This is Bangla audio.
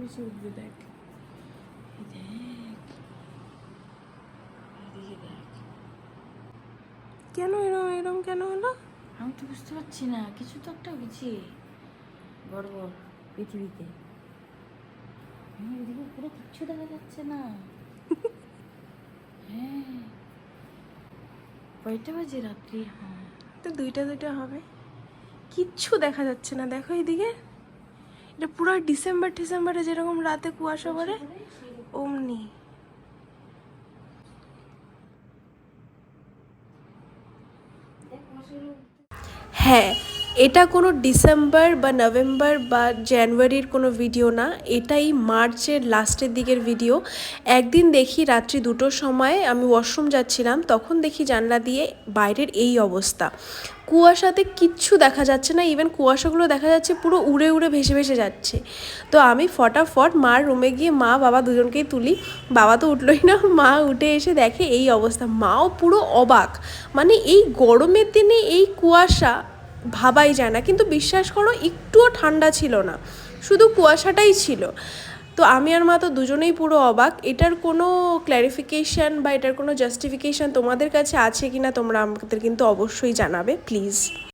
ভেসে উঠবে। দেখ দেখ এদিকে দেখ, কেন এরম এরম কেন হলো আমি তো বুঝতে পারছি না। কিছু তো একটা হয়েছে গড়বড় পৃথিবীতে। এদিকে পুরো কিচ্ছু দেখা যাচ্ছে না। হ্যাঁ, কয়টা বাজে রাত্রি? হ্যাঁ, তো 2টা হবে। কিচ্ছু দেখা যাচ্ছে না। দেখো এইদিকে, এটা পুরো ডিসেম্বরে যেরকম রাতে কুয়াশা পড়ে অমনি। হ্যাঁ, এটা কোনো ডিসেম্বর বা নভেম্বর বা জানুয়ারির কোনো ভিডিও না, এটাই মার্চের লাস্টের দিকের ভিডিও। একদিন দেখি রাত্রি 2টোর সময় আমি ওয়াশরুম যাচ্ছিলাম, তখন দেখি জানলা দিয়ে বাইরের এই অবস্থা। কুয়াশাতে কিচ্ছু দেখা যাচ্ছে না, ইভেন কুয়াশাগুলো দেখা যাচ্ছে পুরো উড়ে উড়ে ভেসে ভেসে যাচ্ছে। তো আমি ফটাফট মার রুমে গিয়ে মা বাবা দুজনকেই তুলি। বাবা তো উঠলোই না, মা উঠে এসে দেখে এই অবস্থা। মাও পুরো অবাক, মানে এই গরমের দিনে এই কুয়াশা ভাবাই যায় না। কিন্তু বিশ্বাস করো একটুও ঠান্ডা ছিল না, শুধু কুয়াশাটাই ছিল। তো আমি আর মা তো দুজনেই পুরো অবাক। এটার কোনো ক্ল্যারিফিকেশান বা এটার কোনো জাস্টিফিকেশান তোমাদের কাছে আছে কি না তোমরা আমাদের কিন্তু অবশ্যই জানাবে প্লিজ।